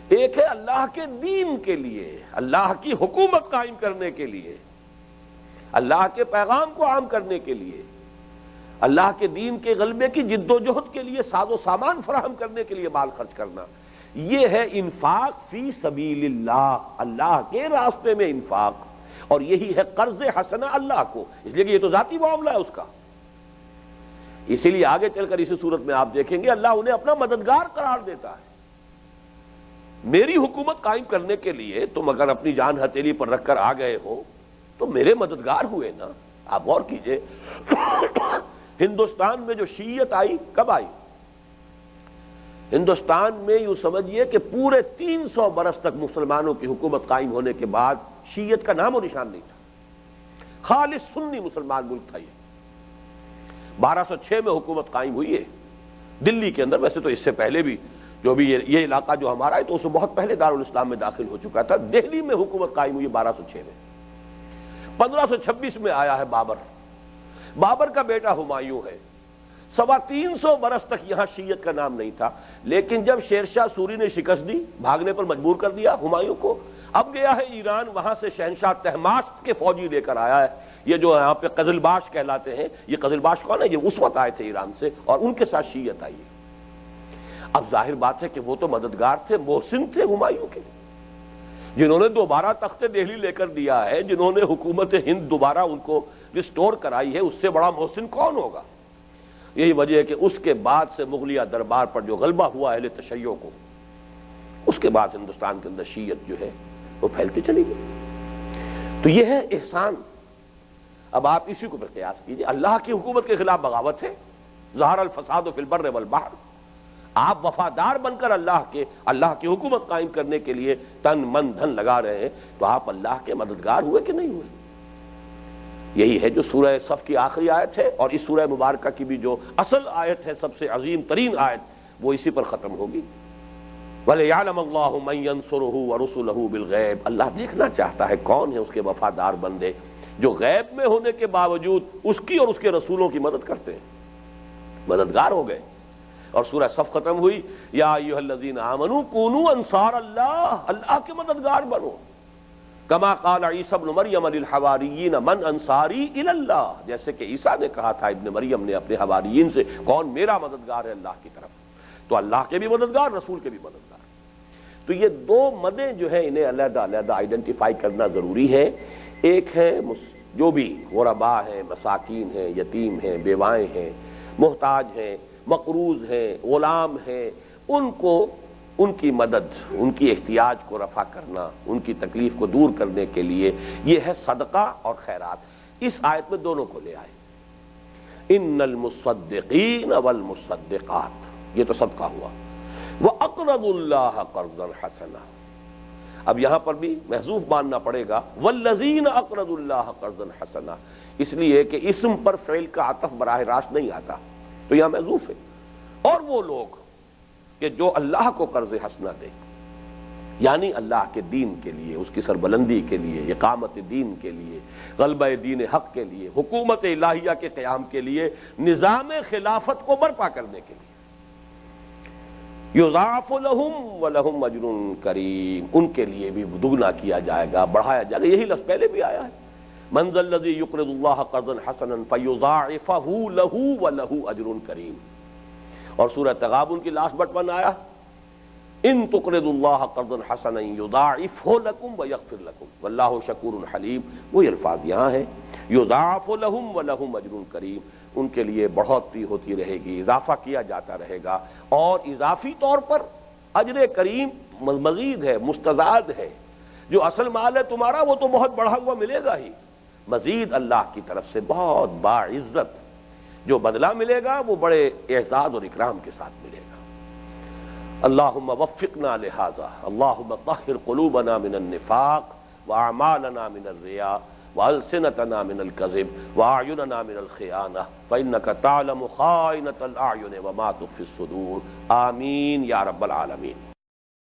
ایک ہے اللہ کے دین کے لیے، اللہ کی حکومت قائم کرنے کے لیے، اللہ کے پیغام کو عام کرنے کے لیے، اللہ کے دین کے غلبے کی جد و جہد کے لیے ساز و سامان فراہم کرنے کے لیے مال خرچ کرنا، یہ ہے انفاق فی سبیل اللہ، اللہ کے راستے میں انفاق۔ اور یہی ہے قرض حسنہ اللہ کو، اس لیے کہ یہ تو ذاتی معاملہ ہے اس کا۔ اسی لیے آگے چل کر اسی صورت میں آپ دیکھیں گے اللہ انہیں اپنا مددگار قرار دیتا ہے۔ میری حکومت قائم کرنے کے لیے تم اگر اپنی جان ہتھیلی پر رکھ کر آ گئے ہو تو میرے مددگار ہوئے نا. آپ غور کیجئے ہندوستان میں جو شیعت آئی کب آئی؟ ہندوستان میں یوں سمجھیے کہ پورے 300 برس تک مسلمانوں کی حکومت قائم ہونے کے بعد شیعت کا نام و نشان نہیں تھا. خالص سنی مسلمان ملک تھا یہ. 1206 میں حکومت قائم ہوئی ہے دلی کے اندر. ویسے تو اس سے پہلے بھی جو بھی یہ علاقہ جو ہمارا ہے تو اسے بہت پہلے دارالاسلام میں داخل ہو چکا تھا. دہلی میں حکومت قائم ہوئی 1206 میں. 1526 میں آیا ہے بابر. بابر کا بیٹا ہمایوں ہے. 350 برس تک یہاں شیعت کا نام نہیں تھا. لیکن جب شیرشاہ سوری نے شکست دی، بھاگنے پر مجبور کر دیا ہمایوں کو، اب گیا ہے ایران، وہاں سے شہنشاہ طہماسپ کے فوجی لے کر آیا ہے. یہ جو یہاں پہ قزلباش کہلاتے ہیں، یہ قزلباش کون ہے؟ یہ اس وقت آئے تھے ایران سے اور ان کے ساتھ شیعت آئی ہے. اب ظاہر بات ہے کہ وہ تو مددگار تھے، محسن تھے ہمایوں کے، جنہوں نے دوبارہ تخت دہلی لے کر دیا ہے، جنہوں نے حکومت ہند دوبارہ ان کو ریسٹور کرائی ہے. اس سے بڑا محسن کون ہوگا؟ یہی وجہ ہے کہ اس کے بعد سے مغلیہ دربار پر جو غلبہ ہوا اہل تشیع کو، اس کے بعد ہندوستان کے اندر شیعت جو ہے وہ پھیلتی چلی گئی. تو یہ ہے احسان. اب آپ اسی کو پر قیاس کیجئے. اللہ کی حکومت کے خلاف بغاوت ہے، ظہر الفساد فی البر والبحر. آپ وفادار بن کر اللہ کی حکومت قائم کرنے کے لیے تن من دھن لگا رہے ہیں، تو آپ اللہ کے مددگار ہوئے کہ نہیں ہوئے؟ یہی ہے جو سورہ صف کی آخری آیت ہے، اور اس سورہ مبارکہ کی بھی جو اصل آیت ہے، سب سے عظیم ترین آیت، وہ اسی پر ختم ہوگی. وَلِيَعْلَمَ اللَّهُ مَن يَنصُرُهُ وَرُسُلَهُ بِالْغَيْبِ. اللہ دیکھنا چاہتا ہے کون ہے اس کے وفادار بندے جو غیب میں ہونے کے باوجود اس کی اور اس کے رسولوں کی مدد کرتے ہیں. مددگار ہو گئے. اور سورہ صف ختم ہوئی، یا ایھا الذین آمنوا کونوا انصار اللہ. اللہ کے مددگار بنو. کما قال عیسی ابن مریم للحواریین من انصاری الی اللہ. جیسے کہ عیسیٰ نے کہا تھا ابن مریم نے اپنے حواریین سے، کون میرا مددگار ہے اللہ کی طرف. تو اللہ کے بھی مددگار، رسول کے بھی مددگار. تو یہ دو مدیں جو ہیں انہیں علیحدہ علیحدہ آئیڈینٹیفائی کرنا ضروری ہے. ایک ہے جو بھی غرباء ہیں، مساکین ہیں، یتیم ہیں، بیوائیں ہیں، محتاج ہیں، مقروض ہیں، غلام ہیں، ان کو ان کی مدد، ان کی احتیاج کو رفع کرنا، ان کی تکلیف کو دور کرنے کے لیے یہ ہے صدقہ اور خیرات. اس آیت میں دونوں کو لے آئے. ان المصدقین والمصدقات، یہ تو صدقہ ہوا. وَأَقْرَضُوا اللَّهَ قَرْضًا حَسَنًا. اب یہاں پر بھی محذوف ماننا پڑے گا وَالَّذِينَ أَقْرَضُوا اللَّهَ قَرْضًا حَسَنًا، اس لیے کہ اسم پر فعل کا عطف براہ راست نہیں آتا، تو یہاں محذوف ہے. اور وہ لوگ کہ جو اللہ کو قرض حسنہ دے، یعنی اللہ کے دین کے لیے، اس کی سربلندی کے لیے، اقامت دین کے لیے، غلبہ دین حق کے لیے، حکومت الہیہ کے قیام کے لیے، نظام خلافت کو برپا کرنے کے لیے. یضاعف لہم ولہم اجر کریم، ان کے لیے بھی دگنا کیا جائے گا، بڑھایا جائے گا. یہی لفظ پہلے بھی آیا ہے، من ذا الذی یقرض اللہ قرضا حسنا فیضاعفہ لہ ولہ اجر کریم. اور سورہ تغابن کی لاسٹ بٹ 1 آیا، ان تقرضوا اللہ قرضا حسنا یضاعفہ لکم ویغفر لکم واللہ شکور حلیم. وہی الفاظ یہاں ہے، یضاعف لہم ولہم اجر کریم. ان کے لیے بڑھوتری ہوتی رہے گی، اضافہ کیا جاتا رہے گا، اور اضافی طور پر اجر کریم مزید ہے، مستزاد ہے. جو اصل مال ہے تمہارا وہ تو بہت بڑھا ہوا ملے گا ہی، مزید اللہ کی طرف سے بہت باعزت جو بدلہ ملے گا وہ بڑے اعزاز اور اکرام کے ساتھ ملے گا. اللہم وفقنا لہذا، اللہم طہر قلوبنا من النفاق واعمالنا من الرياء وألسنتنا من الكذب وأعيننا من الخيانة فإنك تعلم خائنة الأعين وما تخفي الصدور. آمین یا رب العالمین.